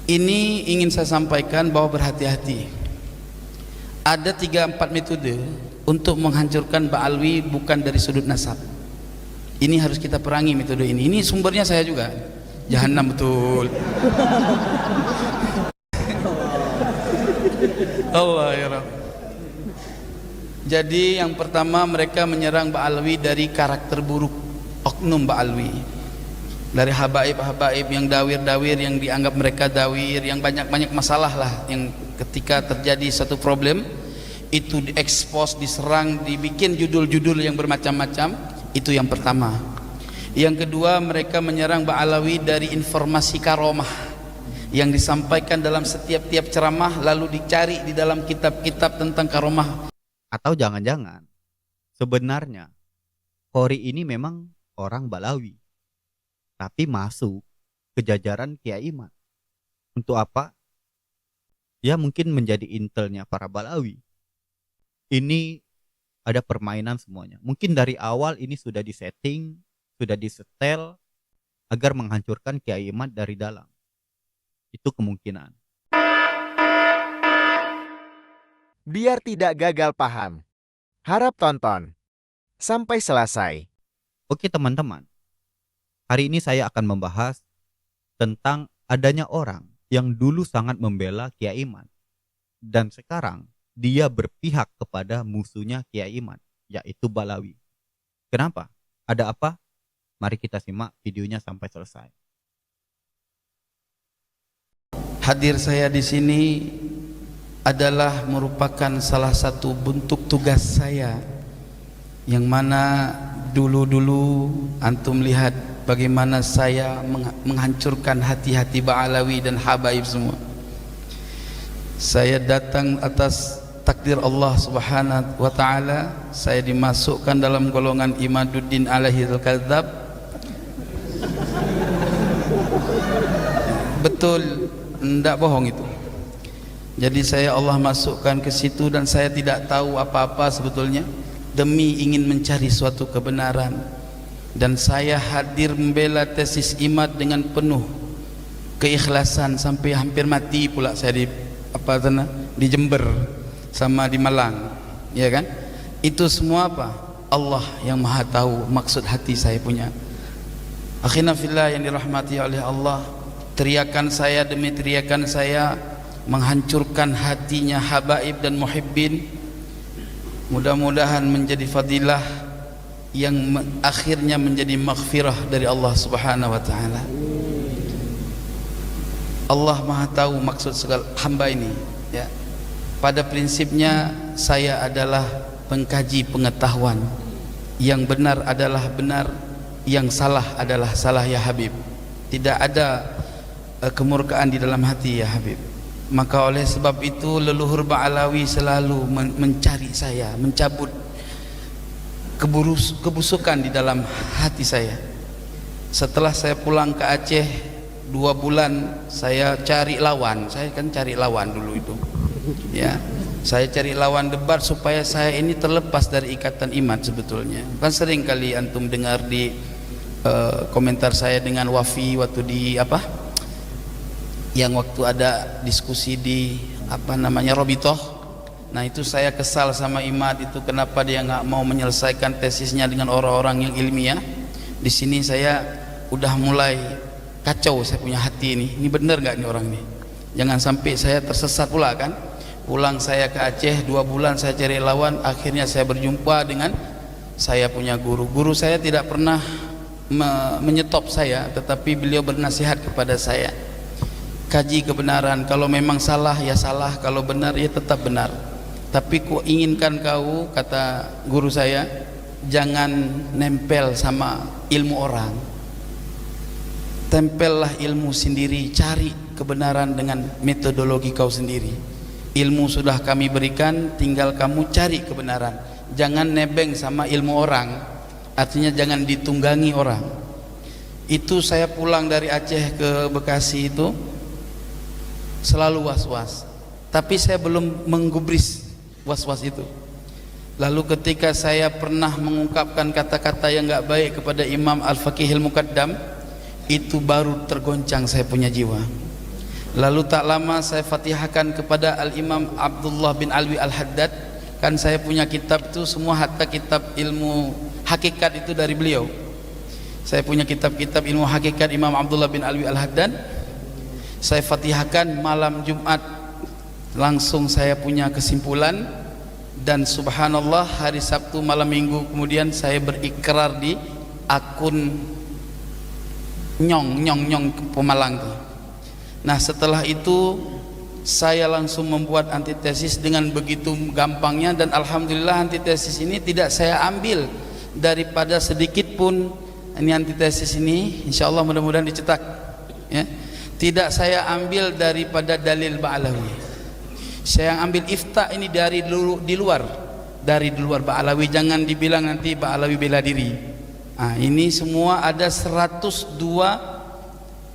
Ini ingin saya sampaikan bahwa berhati-hati. Ada 3-4 metode untuk menghancurkan Ba'alwi bukan dari sudut nasab. Ini harus kita perangi metode ini. Ini sumbernya saya juga. Jahannam betul. Allah ya Rabb. Jadi yang pertama, mereka menyerang Ba'alwi dari karakter buruk oknum Ba'alwi, dari habaib-habaib yang dawir-dawir, yang dianggap mereka dawir, yang banyak-banyak masalah lah, yang ketika terjadi satu problem itu diekspos, diserang, dibikin judul-judul yang bermacam-macam. Itu yang pertama. Yang kedua, mereka menyerang Ba'alawi dari informasi karomah yang disampaikan dalam setiap ceramah, lalu dicari di dalam kitab-kitab tentang karomah. Atau jangan-jangan sebenarnya Qori ini memang orang Balawi, tapi masuk ke jajaran Kiai Imad. Untuk apa? Ya mungkin menjadi intelnya para Balawi. Ini ada permainan semuanya. Mungkin dari awal ini sudah disetting, sudah disetel agar menghancurkan Kiai Imad dari dalam. Itu kemungkinan. Biar tidak gagal paham, harap tonton sampai selesai. Oke teman-teman, hari ini saya akan membahas tentang adanya orang yang dulu sangat membela Kiai Imad dan sekarang dia berpihak kepada musuhnya Kiai Imad, yaitu Balawi. Kenapa? Ada apa? Mari kita simak videonya sampai selesai. Hadir saya di sini adalah merupakan salah satu bentuk tugas saya, yang mana dulu-dulu antum lihat bagaimana saya menghancurkan hati-hati Ba'alawi dan habaib semua. Saya datang atas takdir Allah Subhanahu wa taala, saya dimasukkan dalam golongan Imaduddin alaihi al-kadzab. Betul, enggak bohong itu. Jadi Allah masukkan ke situ dan saya tidak tahu apa-apa sebetulnya, demi ingin mencari suatu kebenaran. Dan saya hadir membela tesis Imad dengan penuh keikhlasan sampai hampir mati pula saya di Jember sama di Malang, ya kan? Itu semua apa? Allah yang Maha tahu maksud hati saya punya. Akhina fillah yang dirahmati oleh Allah, teriakan saya demi teriakan saya menghancurkan hatinya habaib dan muhibbin. Mudah-mudahan menjadi fadilah yang akhirnya menjadi maghfirah dari Allah Subhanahu wa taala. Allah Maha tahu maksud segala hamba ini, ya. Pada prinsipnya saya adalah pengkaji pengetahuan. Yang benar adalah benar, yang salah adalah salah ya Habib. Tidak ada kemurkaan di dalam hati ya Habib. Maka oleh sebab itu leluhur Ba'alawi selalu mencari saya, mencabut kebusukan di dalam hati saya. Setelah saya pulang ke Aceh 2 bulan, saya cari lawan. Saya kan cari lawan dulu itu, ya. Saya cari lawan debat supaya saya ini terlepas dari ikatan Imad sebetulnya. Kan sering kali antum dengar di komentar saya dengan Wafi waktu di yang waktu ada diskusi di Robitoh. Nah itu saya kesal sama Imad itu, kenapa dia nggak mau menyelesaikan tesisnya dengan orang-orang yang ilmiah. Di sini saya udah mulai kacau, saya punya hati ini bener nggak nih orang ini, jangan sampai saya tersesat pula kan. Pulang saya ke Aceh 2 bulan saya cari lawan, akhirnya saya berjumpa dengan saya punya guru saya tidak pernah menyetop saya, tetapi beliau bernasihat kepada saya, kaji kebenaran, kalau memang salah ya salah, kalau benar ya tetap benar. Tapi ku inginkan kau, kata guru saya, jangan nempel sama ilmu orang, tempellah ilmu sendiri, cari kebenaran dengan metodologi kau sendiri. Ilmu sudah kami berikan, tinggal kamu cari kebenaran. Jangan nebeng sama ilmu orang, artinya jangan ditunggangi orang. Itu saya pulang dari Aceh ke Bekasi itu selalu was-was, tapi saya belum menggubris was-was itu. Lalu ketika saya pernah mengungkapkan kata-kata yang enggak baik kepada Imam Al-Faqihil Muqaddam, itu baru tergoncang saya punya jiwa. Lalu tak lama saya fatihahkan kepada Al-Imam Abdullah bin Alwi Al-Haddad. Kan saya punya kitab itu semua, hatta kitab ilmu hakikat itu dari beliau. Saya punya kitab-kitab ilmu hakikat Imam Abdullah bin Alwi Al-Haddad. Saya fatihahkan malam Jumat. Langsung saya punya kesimpulan. Dan subhanallah hari Sabtu malam Minggu kemudian saya berikrar di akun nyong Pemalang tuh. Nah setelah itu saya langsung membuat antitesis dengan begitu gampangnya, dan alhamdulillah antitesis ini tidak saya ambil daripada sedikit pun. Ini antitesis ini insyaallah mudah-mudahan dicetak ya. Tidak saya ambil daripada dalil Ba'alawi. Saya ambil ifta ini dari dulu di luar Ba'alawi. Jangan dibilang nanti Ba'alawi bela diri. Nah, ini semua ada 102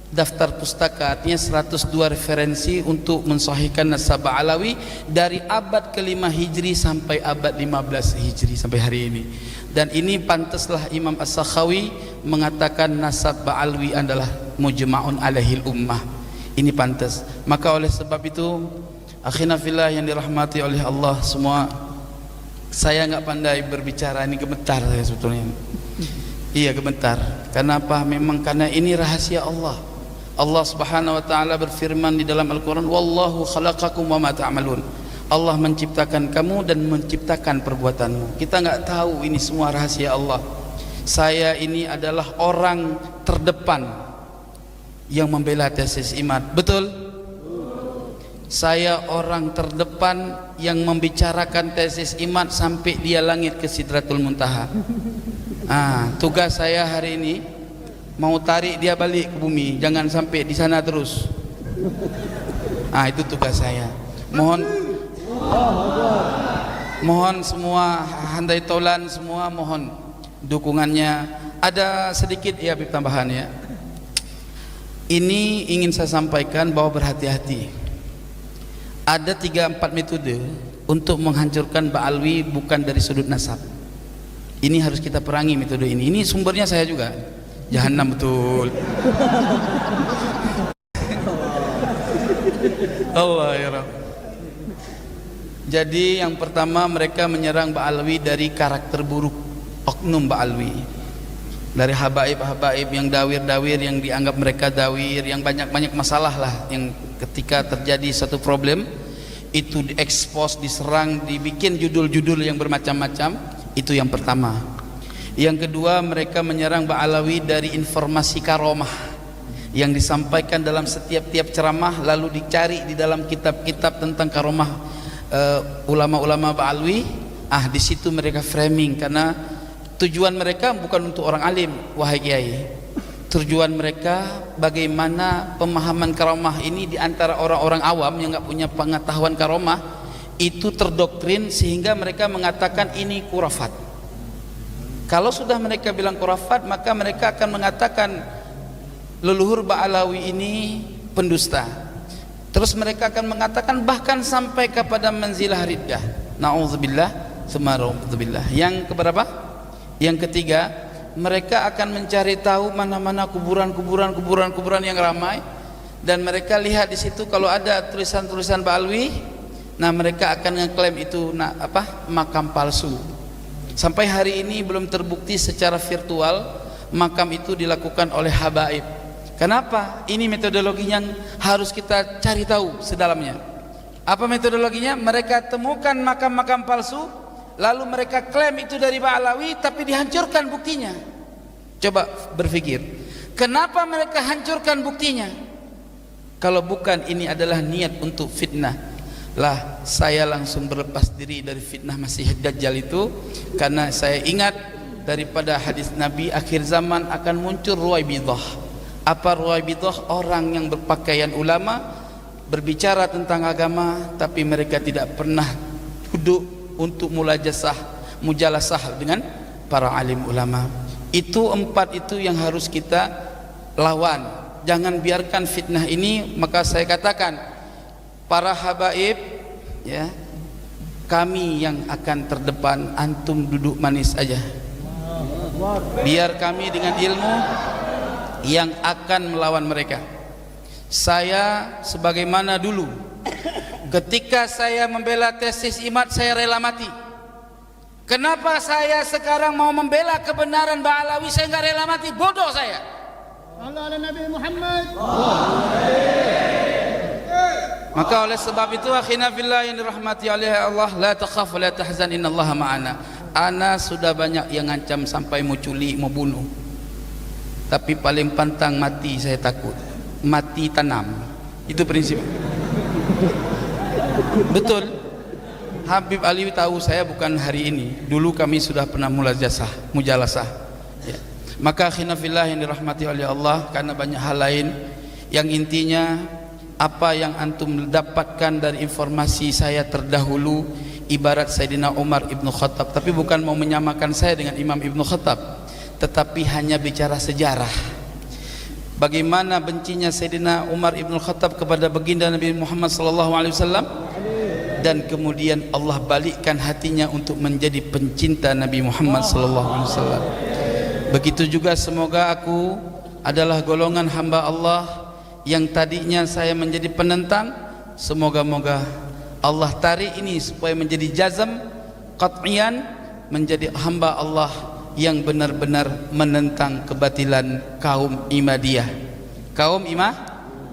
daftar pustaka, artinya 102 referensi untuk mensahihkan nasab Ba'alawi dari abad ke-5 Hijri sampai abad 15 Hijri sampai hari ini. Dan ini pantaslah Imam As-Sakhawi mengatakan nasab Ba'alawi adalah mujma'un alaihil ummah. Ini pantas. Maka oleh sebab itu akhina fillah yang dirahmati oleh Allah semua, saya enggak pandai berbicara, ini gemetar saya sebetulnya. Iya gemetar. Kenapa? Memang karena ini rahasia Allah. Allah Subhanahu wa taala berfirman di dalam Al-Qur'an, "Wallahu khalaqakum wa ma ta'malun." Allah menciptakan kamu dan menciptakan perbuatanmu. Kita enggak tahu, ini semua rahasia Allah. Saya ini adalah orang terdepan yang membela tesis iman. Betul? Saya orang terdepan yang membicarakan tesis iman sampai dia langit ke Sidratul Muntaha. Tugas saya hari ini mau tarik dia balik ke bumi, jangan sampai di sana terus. Itu tugas saya. Mohon semua handai taulan semua, mohon dukungannya. Ada sedikit ya tambahan ya. Ini ingin saya sampaikan bahwa berhati-hati. Ada 3-4 metode untuk menghancurkan Ba'alawi bukan dari sudut nasab. Ini harus kita perangi metode ini. Ini sumbernya saya juga. Jahannam betul. Allah ya Rabb. Jadi yang pertama mereka menyerang Ba'alawi dari karakter buruk oknum Ba'alawi. Dari habaib-habaib yang dawir-dawir, yang dianggap mereka dawir, yang banyak-banyak masalah lah, yang ketika terjadi satu problem itu diekspos, diserang, dibikin judul-judul yang bermacam-macam. Itu yang pertama. Yang kedua, mereka menyerang Ba'alawi dari informasi karomah yang disampaikan dalam setiap ceramah, lalu dicari di dalam kitab-kitab tentang karomah ulama-ulama Ba'alawi. Di situ mereka framing, karena tujuan mereka bukan untuk orang alim, wahai kiai. Tujuan mereka bagaimana pemahaman karomah ini di antara orang-orang awam yang enggak punya pengetahuan karomah itu terdoktrin, sehingga mereka mengatakan ini khurafat. Kalau sudah mereka bilang khurafat, maka mereka akan mengatakan leluhur Ba'alawi ini pendusta. Terus mereka akan mengatakan bahkan sampai kepada manzilah riddah. Na'udzubillah, sumarudzubillah. Yang keberapa? Yang ketiga, mereka akan mencari tahu mana-mana kuburan yang ramai, dan mereka lihat di situ kalau ada tulisan-tulisan Ba'alawi. Nah mereka akan ngeklaim itu makam palsu. Sampai hari ini belum terbukti secara virtual makam itu dilakukan oleh habaib. Kenapa? Ini metodologi yang harus kita cari tahu sedalamnya. Apa metodologinya? Mereka temukan makam-makam palsu, lalu mereka klaim itu dari Ba'alawi, tapi dihancurkan buktinya. Coba berpikir, kenapa mereka hancurkan buktinya? Kalau bukan ini adalah niat untuk fitnah. Lah saya langsung berlepas diri dari fitnah Masih Dajjal itu, karena saya ingat daripada hadis Nabi akhir zaman akan muncul Ruwaibidah. Apa Ruwaibidah? Orang yang berpakaian ulama, berbicara tentang agama, tapi mereka tidak pernah duduk untuk mujalasah dengan para alim ulama. Itu 4 itu yang harus kita lawan. Jangan biarkan fitnah ini. Maka saya katakan, para habaib ya, kami yang akan terdepan, antum duduk manis aja. Biar kami dengan ilmu yang akan melawan mereka. Saya sebagaimana dulu ketika saya membela tesis IMAT saya rela mati. Kenapa saya sekarang mau membela kebenaran Ba'alawi saya nggak rela mati? Bodoh saya. Allah ala Nabi Muhammad. Maka oleh sebab itu akhina fillah yang dirahmati oleh Allah, la takhaf wa la tahzan innallaha ma'ana. Ana sudah banyak yang ngancam sampai mau culik, mau bunuh. Tapi paling pantang mati saya takut. Mati tanam. Itu prinsip. Betul. Habib Ali tahu saya bukan hari ini. Dulu kami sudah pernah mujalasah. Ya. Maka akhina fillah yang dirahmati oleh Allah, karena banyak hal lain yang intinya apa yang antum dapatkan dari informasi saya terdahulu ibarat Sayyidina Umar Ibn Khattab, tapi bukan mau menyamakan saya dengan Imam Ibn Khattab, tetapi hanya bicara sejarah. Bagaimana bencinya Sayyidina Umar Ibn Khattab kepada baginda Nabi Muhammad SAW, dan kemudian Allah balikkan hatinya untuk menjadi pencinta Nabi Muhammad SAW. Begitu juga semoga aku adalah golongan hamba Allah yang tadinya saya menjadi penentang, semoga-moga Allah tarik ini supaya menjadi jazm qat'iyan, menjadi hamba Allah yang benar-benar menentang kebatilan kaum Imadiyah. Kaum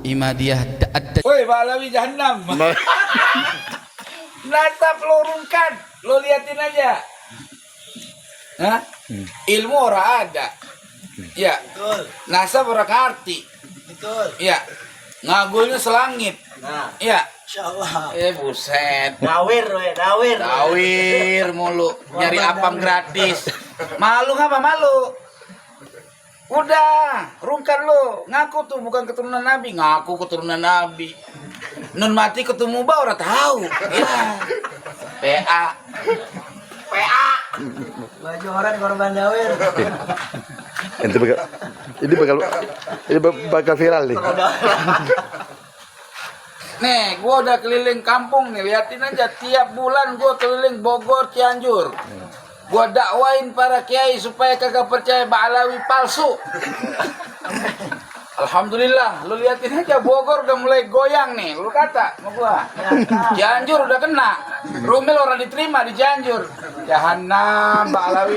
Imadiyah. Woi, Ba'alawi jahannam. Natap lo rungkan, lo liatin aja. Hah? Ilmu orang ada. Ya. Betul. Nasab orang arti. Betul. Ya. Ngagulnya selangit. Nah. Ya. Insyaallah. Buset. Dawir mulu. Nyari apam gratis. Malu ngapa malu? Udah, rungkan lo. Ngaku tuh bukan keturunan Nabi, ngaku keturunan Nabi. Nun mati ketemu bau orang tahu. Ya. PA. Baju orang korban dawir. Ini bakal viral nih. Nih, gua udah keliling kampung nih, liatin aja tiap bulan gua keliling Bogor, Cianjur. Gua dakwain para kiai supaya kagak percaya Ba'alawi palsu. Alhamdulillah, lu liatin aja Bogor udah mulai goyang nih, lu kata sama gua. Cianjur udah kena. Rumil orang diterima di Cianjur. Jahanam Ba'alawi.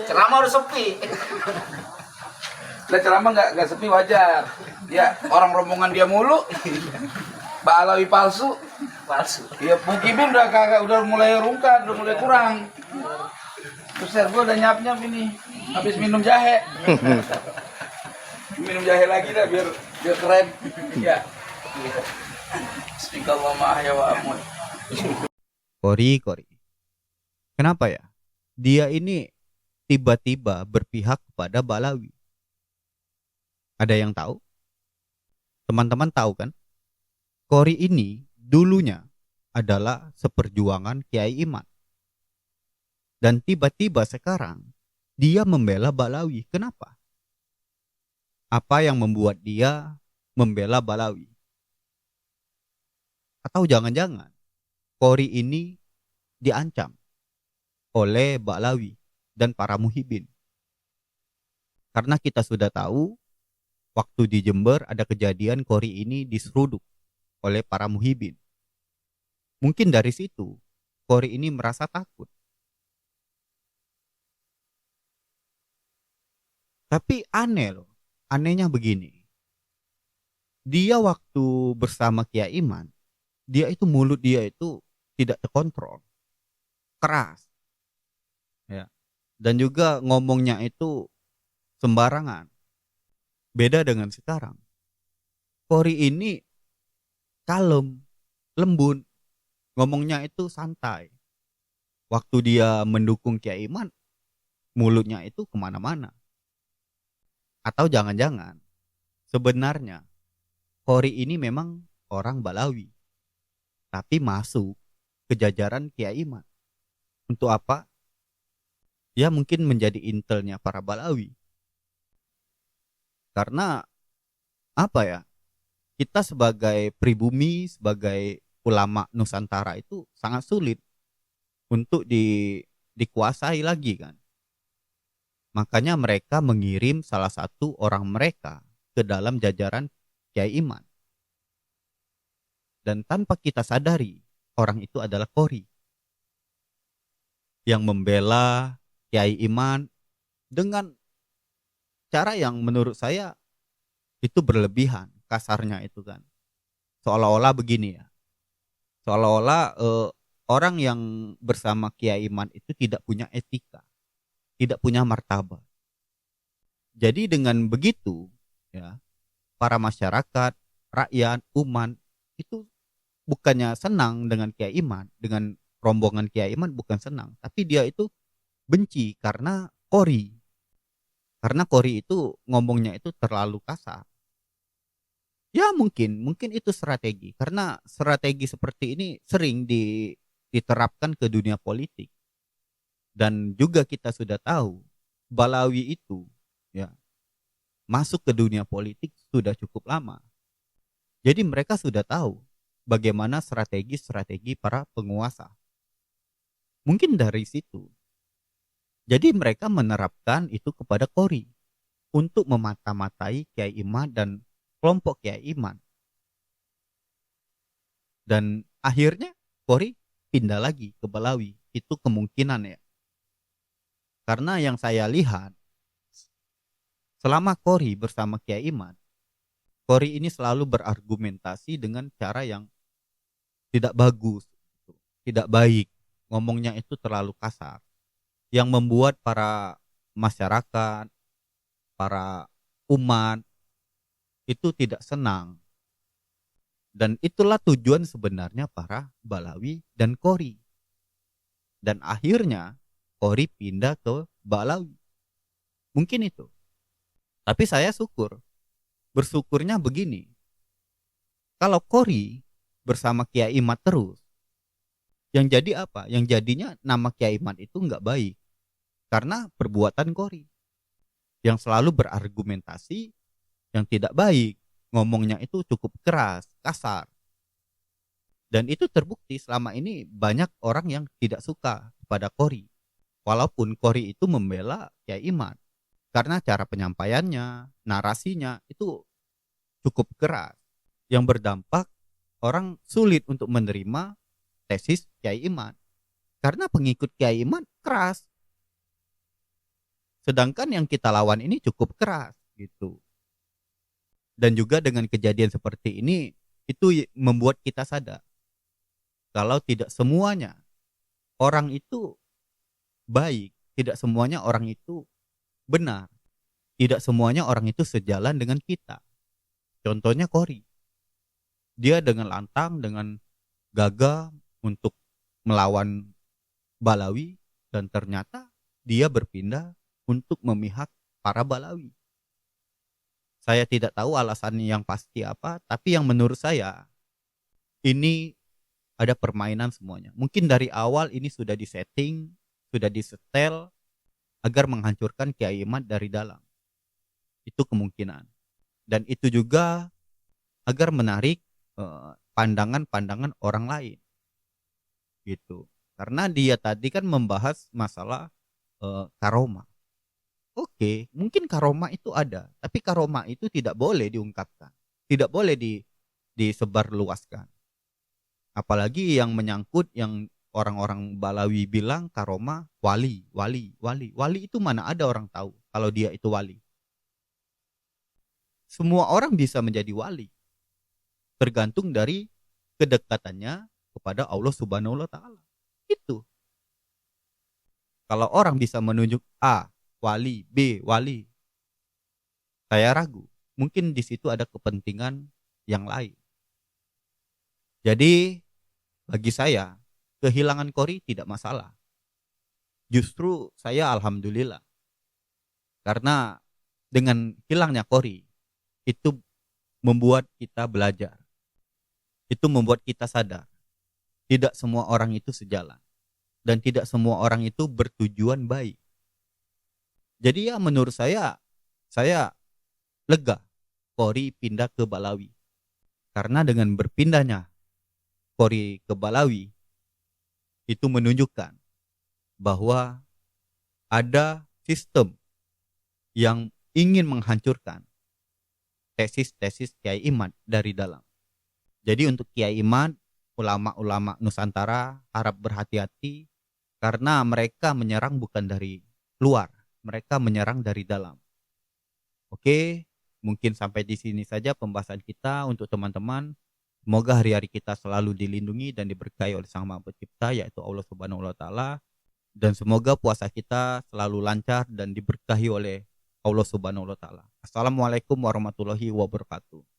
Ceramah udah sepi. Lah ceramah enggak sepi wajar. Ya, orang rombongan dia mulu. Ba'alawi palsu. Ya, Mukibin udah mulai rungkat, udah mulai kurang. Terus gua udah nyap-nyap ini. Habis minum jahe. Minum jahe lagi dah biar keren. Ya. Bismillahirrahmanirrahim wa amut. Kori. Kenapa ya? Dia ini tiba-tiba berpihak kepada Ba'alawi. Ada yang tahu? Teman-teman tahu kan? Kori ini dulunya adalah seperjuangan Kiai Imat. Dan tiba-tiba sekarang dia membela Ba'alawi. Kenapa? Apa yang membuat dia membela Ba'alawi? Atau jangan-jangan Kori ini diancam oleh Ba'alawi dan para muhibin. Karena kita sudah tahu waktu di Jember ada kejadian Kori ini diseruduk oleh para muhibin. Mungkin dari situ Kori ini merasa takut. Tapi aneh loh, anehnya begini. Dia waktu bersama Kiai Iman, mulut dia itu tidak terkontrol, keras, ya, dan juga ngomongnya itu sembarangan. Beda dengan sekarang. Kori ini kalem, lembut, ngomongnya itu santai. Waktu dia mendukung Kiai Iman, mulutnya itu kemana-mana. Atau jangan-jangan sebenarnya Kori ini memang orang Ba'alawi, tapi masuk ke jajaran Kiai Iman. Untuk apa? Ya mungkin menjadi intelnya para Ba'alawi. Karena apa ya? Kita sebagai pribumi, sebagai ulama Nusantara itu sangat sulit untuk dikuasai lagi kan. Makanya mereka mengirim salah satu orang mereka ke dalam jajaran Kiai Iman. Dan tanpa kita sadari, orang itu adalah Qori yang membela Kiai Iman dengan cara yang menurut saya itu berlebihan, kasarnya itu kan. Seolah-olah begini ya. Seolah-olah orang yang bersama Kiai Iman itu tidak punya etika, tidak punya martabat. Jadi dengan begitu ya, para masyarakat, rakyat, umat itu bukannya senang dengan Kiai Iman, dengan rombongan Kiai Iman bukan senang, tapi dia itu benci karena Qori. Karena Qori itu ngomongnya itu terlalu kasar. Ya mungkin itu strategi, karena strategi seperti ini sering diterapkan ke dunia politik. Dan juga kita sudah tahu Balawi itu ya masuk ke dunia politik sudah cukup lama. Jadi mereka sudah tahu bagaimana strategi-strategi para penguasa. Mungkin dari situ. Jadi mereka menerapkan itu kepada Qori untuk memata-matai Kiai Iman dan kelompok Kiai Iman. Dan akhirnya Qori pindah lagi ke Balawi. Itu kemungkinan ya. Karena yang saya lihat, selama Qori bersama Kiai Iman, Qori ini selalu berargumentasi dengan cara yang tidak bagus, tidak baik. Ngomongnya itu terlalu kasar. Yang membuat para masyarakat, para umat itu tidak senang. Dan itulah tujuan sebenarnya para Balawi dan Qori. Dan akhirnya Qori pindah ke Balawi. Mungkin itu. Tapi saya bersyukurnya begini. Kalau Qori bersama Kiai Iman terus, yang jadi apa? Yang jadinya nama Kiai Iman itu nggak baik. Karena perbuatan Qori yang selalu berargumentasi yang tidak baik, ngomongnya itu cukup keras, kasar. Dan itu terbukti selama ini banyak orang yang tidak suka kepada Qori. Walaupun Qori itu membela Kiai Iman. Karena cara penyampaiannya, narasinya itu cukup keras. Yang berdampak orang sulit untuk menerima tesis Kiai Iman. Karena pengikut Kiai Iman keras. Sedangkan yang kita lawan ini cukup keras gitu. Dan juga dengan kejadian seperti ini itu membuat kita sadar kalau tidak semuanya orang itu baik, tidak semuanya orang itu benar, tidak semuanya orang itu sejalan dengan kita. Contohnya Qori, dia dengan lantang, dengan gagah untuk melawan Balawi, dan ternyata dia berpindah untuk memihak para Balawi. Saya tidak tahu alasannya yang pasti apa, tapi yang menurut saya ini ada permainan semuanya. Mungkin dari awal ini sudah disetting, sudah disetel agar menghancurkan Kiai Iman dari dalam. Itu kemungkinan. Dan itu juga agar menarik pandangan-pandangan orang lain. Gitu. Karena dia tadi kan membahas masalah karoma. Oke, mungkin karoma itu ada, tapi karoma itu tidak boleh diungkapkan, tidak boleh disebarluaskan. Apalagi yang menyangkut yang orang-orang Balawi bilang karoma wali. Wali itu mana ada orang tahu kalau dia itu wali. Semua orang bisa menjadi wali, tergantung dari kedekatannya kepada Allah Subhanahu wa Ta'ala. Itu. Kalau orang bisa menunjuk A wali, B wali, saya ragu. Mungkin di situ ada kepentingan yang lain. Jadi bagi saya kehilangan Qori tidak masalah. Justru saya alhamdulillah. Karena dengan hilangnya Qori itu membuat kita belajar. Itu membuat kita sadar. Tidak semua orang itu sejalan. Dan tidak semua orang itu bertujuan baik. Jadi ya menurut saya lega Qori pindah ke Balawi. Karena dengan berpindahnya Qori ke Balawi itu menunjukkan bahwa ada sistem yang ingin menghancurkan tesis-tesis Kiai Imad dari dalam. Jadi untuk Kiai Imad, ulama-ulama Nusantara harap berhati-hati karena mereka menyerang bukan dari luar, mereka menyerang dari dalam. Oke, mungkin sampai di sini saja pembahasan kita untuk teman-teman. Semoga hari-hari kita selalu dilindungi dan diberkahi oleh Sang Maha Pencipta, yaitu Allah Subhanahu wa taala, dan semoga puasa kita selalu lancar dan diberkahi oleh Allah Subhanahu wa taala. Assalamualaikum warahmatullahi wabarakatuh.